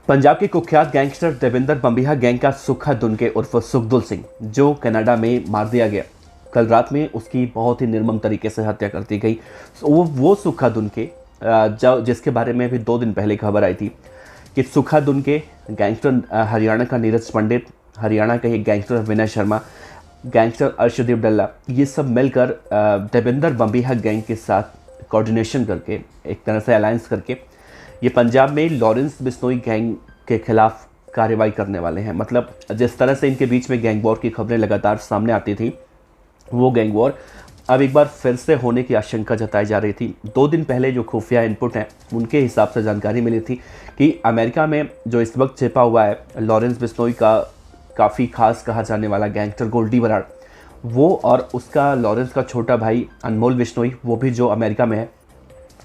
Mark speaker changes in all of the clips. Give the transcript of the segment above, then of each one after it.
Speaker 1: पंजाब के कुख्यात gangster Devinder Bambiha gang का सुखा दुनके उर्फ सुखदुल सिंह, जो कनाडा में मार दिया गया। कल रात में उसकी बहुत ही निर्मम तरीके से हत्या कर दी गई। वो सुखा दुनके जिसके बारे में अभी 2 दिन पहले खबर आई थी कि सुखा दुनके गैंगस्टर हरियाणा का नीरज पंडित, हरियाणा का एक गैंगस्टर विनय शर्मा, गैंगस्टर अर्शदीप डल्ला, ये सब मिलकर देविंदर बम्बिहा गैंग के साथ कोऑर्डिनेशन करके, एक तरह से अलायंस करके, ये पंजाब में लॉरेंस बिश्नोई गैंग के खिलाफ कार्रवाई करने वाले हैं। मतलब जिस तरह से इनके बीच में गैंग वॉर की खबरें लगातार सामने आती थी, वो गैंग वॉर अब एक बार फिर से होने की आशंका जताई जा रही थी। 2 दिन पहले जो खुफिया इनपुट हैं, उनके हिसाब से जानकारी मिली थी कि अमेरिका में जो इस वक्त छिपा हुआ है लॉरेंस बिश्नोई का काफ़ी खास कहा जाने वाला गैंगस्टर गोल्डी बराड़, वो और उसका लॉरेंस का छोटा भाई अनमोल बिश्नोई, वो भी जो अमेरिका में है,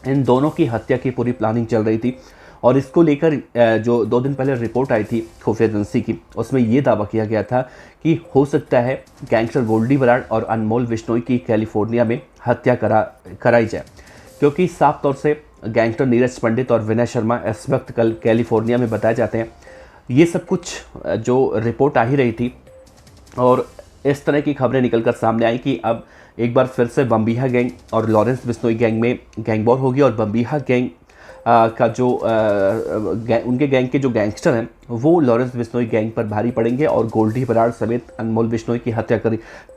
Speaker 1: इन दोनों की हत्या की पूरी प्लानिंग चल रही थी। और इसको लेकर जो 2 दिन पहले रिपोर्ट आई थी खुफिया एजेंसी की, उसमें ये दावा किया गया था कि हो सकता है गैंगस्टर गोल्डी बराड़ और अनमोल बिश्नोई की कैलिफोर्निया में हत्या कराई जाए, क्योंकि साफ तौर से गैंगस्टर नीरज पंडित और विनय शर्मा इस वक्त कल कैलिफोर्निया में बताए जाते हैं। ये सब कुछ जो रिपोर्ट आ ही रही थी और इस तरह की खबरें निकलकर सामने आई कि अब एक बार फिर से बम्बिहा गैंग और लॉरेंस बिश्नोई गैंग में गैंग वॉर होगी और बम्बिहा गैंग का जो उनके गैंग के जो गैंगस्टर हैं वो लॉरेंस बिश्नोई गैंग पर भारी पड़ेंगे और गोल्डी बराड़ समेत अनमोल बिश्नोई की हत्या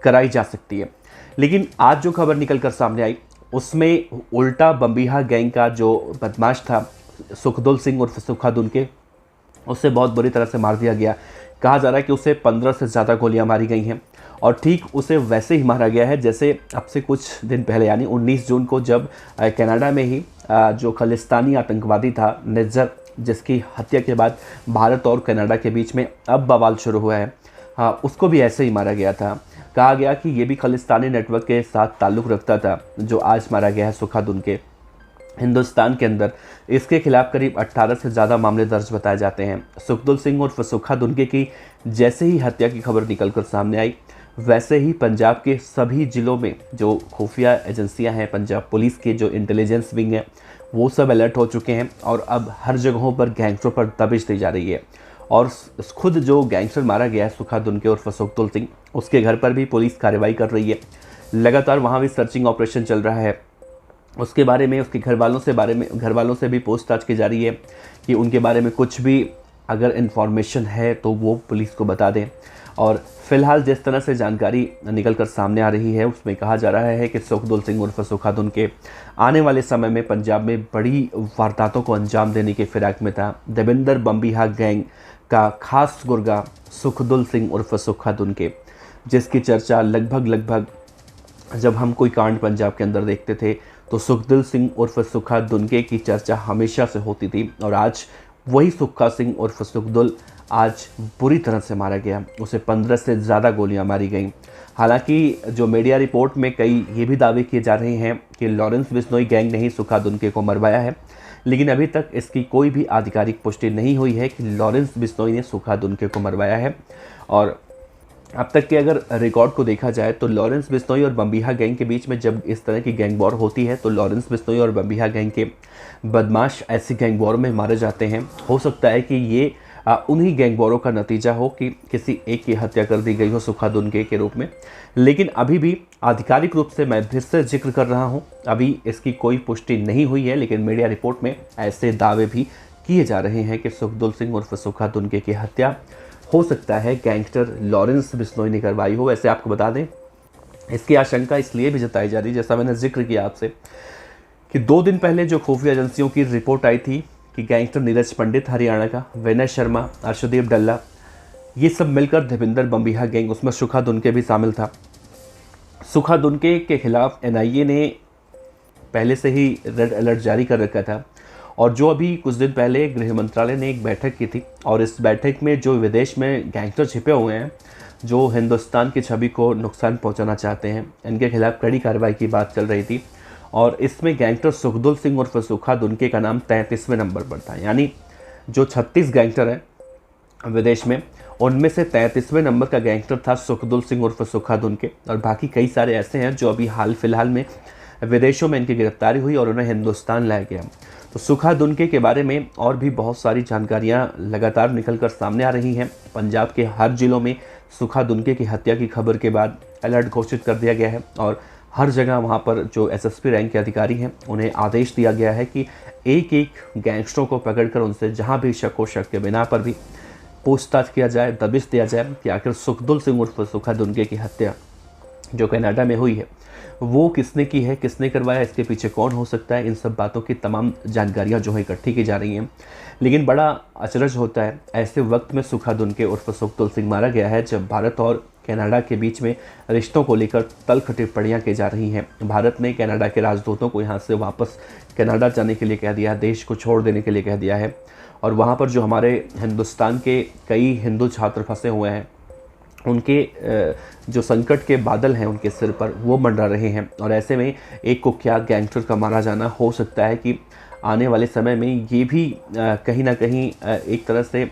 Speaker 1: कराई जा सकती है। लेकिन आज जो खबर निकल कर सामने आई, उसमें उल्टा बम्बिहा गैंग का जो बदमाश था सुखदुल सिंह उर्फ सुखा दुनके, उसे बहुत बुरी तरह से मार दिया गया। कहा जा रहा है कि उसे 15 से ज़्यादा गोलियां मारी गई हैं और ठीक उसे वैसे ही मारा गया है जैसे अब से कुछ दिन पहले, यानी 19 जून को, जब कनाडा में ही जो खालिस्तानी आतंकवादी था निज्जर, जिसकी हत्या के बाद भारत और कनाडा के बीच में अब बवाल शुरू हुआ है, उसको भी ऐसे ही मारा गया था। कहा गया कि ये भी खालिस्तानी नेटवर्क के साथ ताल्लुक़ रखता था जो आज मारा गया है सुखा दुनके। हिंदुस्तान के अंदर इसके खिलाफ करीब 18 से ज़्यादा मामले दर्ज बताए जाते हैं। सुखदुल सिंह उर्फ सुखा दुनके की जैसे ही हत्या की खबर निकलकर सामने आई, वैसे ही पंजाब के सभी ज़िलों में जो खुफिया एजेंसियां हैं, पंजाब पुलिस के जो इंटेलिजेंस विंग है, वो सब अलर्ट हो चुके हैं और अब हर जगहों पर गैंगस्टरों पर दबिश दी जा रही है। और खुद जो गैंगस्टर मारा गया है सुखा दुनके उर्फ सुखदुल सिंह, उसके घर पर भी पुलिस कार्रवाई कर रही है। लगातार वहाँ भी सर्चिंग ऑपरेशन चल रहा है। उसके बारे में, उसके घर वालों से भी पूछताछ की जा रही है कि उनके बारे में कुछ भी अगर इन्फॉर्मेशन है तो वो पुलिस को बता दें। और फिलहाल जिस तरह से जानकारी निकलकर सामने आ रही है, उसमें कहा जा रहा है कि सुखदुल सिंह उर्फ सुखा दुनके आने वाले समय में पंजाब में बड़ी वारदातों को अंजाम देने के फिराक में था। देविंदर बम्बिहा गैंग का खास गुर्गा सुखदुल सिंह उर्फ सुखा दुनके, जिसकी चर्चा लगभग जब हम कोई कांड पंजाब के अंदर देखते थे तो सुखदुल सिंह उर्फ सुखा दुनके की चर्चा हमेशा से होती थी। और आज वही सुखा सिंह उर्फ सुखदुल आज बुरी तरह से मारा गया। उसे 15 से ज़्यादा गोलियां मारी गईं। हालांकि जो मीडिया रिपोर्ट में कई ये भी दावे किए जा रहे हैं कि लॉरेंस बिश्नोई गैंग ने ही सुखा दुनके को मरवाया है, लेकिन अभी तक इसकी कोई भी आधिकारिक पुष्टि नहीं हुई है कि लॉरेंस बिश्नोई ने सुखा दुनके को मरवाया है। और अब तक के अगर रिकॉर्ड को देखा जाए तो लॉरेंस बिश्नोई और बम्बिहा गैंग के बीच में जब इस तरह की गैंग वॉर होती है तो लॉरेंस बिश्नोई और बम्बिहा गैंग के बदमाश ऐसी गैंग वॉर में मारे जाते हैं। हो सकता है कि ये उन्हीं गैंग वॉरों का नतीजा हो कि किसी एक की हत्या कर दी गई हो सुखा दुनके के रूप में। लेकिन अभी भी आधिकारिक रूप से मैं फिर से जिक्र कर रहा हूँ, अभी इसकी कोई पुष्टि नहीं हुई है, लेकिन मीडिया रिपोर्ट में ऐसे दावे भी किए जा रहे हैं कि सुखदुल सिंह उर्फ सुखा दुनके की हत्या हो सकता है गैंगस्टर लॉरेंस बिश्नोई ने करवाई हो। वैसे आपको बता दें, इसकी आशंका इसलिए भी जताई जा रही है, जैसा मैंने जिक्र किया आपसे, कि 2 दिन पहले जो खुफिया एजेंसियों की रिपोर्ट आई थी कि गैंगस्टर नीरज पंडित हरियाणा का, विनय शर्मा, अर्शदीप डल्ला, ये सब मिलकर देविंदर बम्बिहा गैंग, उसमें सुखा दुनके भी शामिल था। सुखा दुनके के खिलाफ एनआईए ने पहले से ही रेड अलर्ट जारी कर रखा था और जो अभी कुछ दिन पहले गृह मंत्रालय ने एक बैठक की थी और इस बैठक में जो विदेश में गैंगस्टर छिपे हुए हैं, जो हिंदुस्तान की छवि को नुकसान पहुंचाना चाहते हैं, इनके खिलाफ कड़ी कार्रवाई की बात चल रही थी। और इसमें गैंगस्टर सुखदुल सिंह उर्फ सुखा दुनके का नाम 33वें नंबर पर था। यानी जो 36 गैंगस्टर हैं विदेश में, उनमें से 33वें नंबर का गैंगस्टर था सुखदुल सिंह उर्फ सुखा दुनके। और बाकी कई सारे ऐसे हैं जो अभी हाल फिलहाल में विदेशों में इनकी गिरफ्तारी हुई और उन्हें हिंदुस्तान लाया गया। तो सुखा दुनके के बारे में और भी बहुत सारी जानकारियां लगातार निकलकर सामने आ रही हैं। पंजाब के हर जिलों में सुखा दुनके की हत्या की खबर के बाद अलर्ट घोषित कर दिया गया है और हर जगह वहां पर जो एसएसपी रैंक के अधिकारी हैं उन्हें आदेश दिया गया है कि एक एक गैंगस्टरों को पकड़कर उनसे जहां भी शक हो, शक के बिना पर भी पूछताछ किया जाए, दबिश दिया जाए कि आखिर सुखदुल सिंह उर्फ सुखा दुनके की हत्या जो कनाडा में हुई है वो किसने की है, किसने करवाया, इसके पीछे कौन हो सकता है। इन सब बातों की तमाम जानकारियां जो है इकट्ठी की जा रही हैं। लेकिन बड़ा अचरज होता है ऐसे वक्त में सुखा दुनके उर्फ सुखदुल सिंह मारा गया है जब भारत और कनाडा के बीच में रिश्तों को लेकर तल्ख टिप्पणियां की जा रही हैं। भारत ने कनाडा के राजदूतों को यहाँ से वापस कनाडा जाने के लिए कह दिया, देश को छोड़ देने के लिए कह दिया है और वहाँ पर जो हमारे हिंदुस्तान के कई हिंदू छात्र फंसे हुए हैं उनके जो संकट के बादल हैं उनके सिर पर वो मंडरा रहे हैं। और ऐसे में एक कुख्यात गैंगस्टर का मारा जाना हो सकता है कि आने वाले समय में ये भी कहीं ना कहीं एक तरह से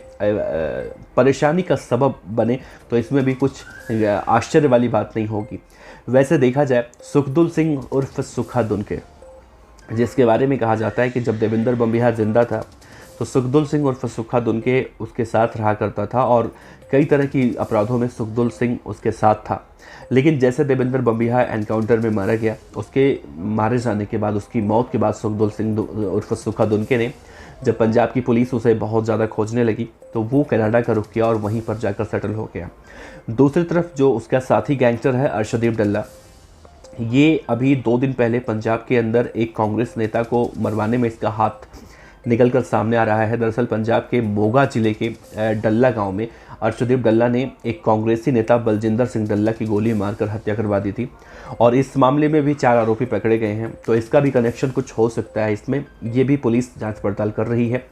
Speaker 1: परेशानी का सबब बने, तो इसमें भी कुछ आश्चर्य वाली बात नहीं होगी। वैसे देखा जाए सुखदुल सिंह उर्फ सुखा दुनके, जिसके बारे में कहा जाता है कि जब देवेंद्र बम्बिहा जिंदा था तो सुखदुल सिंह उर्फ सुखा दुनके उसके साथ रहा करता था और कई तरह की अपराधों में सुखदुल सिंह उसके साथ था। लेकिन जैसे देवेंद्र बम्बिहा एनकाउंटर में मारा गया, उसके मारे जाने के बाद, उसकी मौत के बाद सुखदुल सिंह उर्फ सुखा दुनके ने जब पंजाब की पुलिस उसे बहुत ज़्यादा खोजने लगी तो वो कनाडा का रुख किया और वहीं पर जाकर सेटल हो गया। दूसरी तरफ जो उसका साथी गैंगस्टर है अर्शदीप डल्ला, ये अभी 2 दिन पहले पंजाब के अंदर एक कांग्रेस नेता को मरवाने में इसका हाथ निकलकर सामने आ रहा है। दरअसल पंजाब के मोगा जिले के डल्ला गांव में अर्शदीप डल्ला ने एक कांग्रेसी नेता बलजिंदर सिंह डल्ला की गोली मारकर हत्या करवा दी थी और इस मामले में भी 4 आरोपी पकड़े गए हैं। तो इसका भी कनेक्शन कुछ हो सकता है इसमें, ये भी पुलिस जांच पड़ताल कर रही है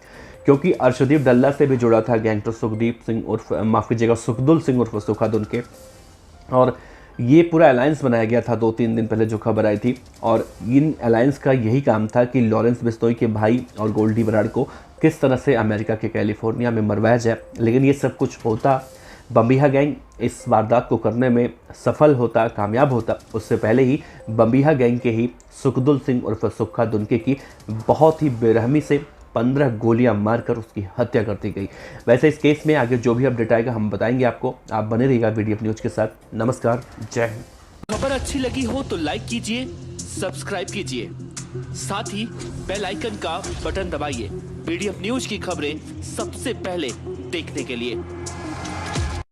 Speaker 1: क्योंकि अर्शदीप डल्ला से भी जुड़ा था गैंगस्टर सुखदुल सिंह उर्फ सुखा दुनके और ये पूरा अलायंस बनाया गया था 2-3 दिन पहले जो खबर आई थी। और इन अलायंस का यही काम था कि लॉरेंस बिश्नोई के भाई और गोल्डी बराड़ को किस तरह से अमेरिका के कैलिफोर्निया में मरवाया जाए। लेकिन ये सब कुछ होता, बम्बिहा गैंग इस वारदात को करने में सफल होता, कामयाब होता, उससे पहले ही बम्बिहा गैंग के ही सुखदुल सिंह उर्फ सुखा दुनके की बहुत ही बेरहमी से 15 गोलियां मारकर उसकी हत्या कर दी गई। वैसे इस केस में आगे जो भी अपडेट आएगा हम बताएंगे आपको। आप बने रहिएगा वीडियो न्यूज के साथ। नमस्कार, जय हिंद।
Speaker 2: खबर अच्छी लगी हो तो लाइक कीजिए, सब्सक्राइब कीजिए, साथ ही बेल आइकन का बटन दबाइए वीडियो न्यूज की खबरें सबसे पहले देखने के लिए।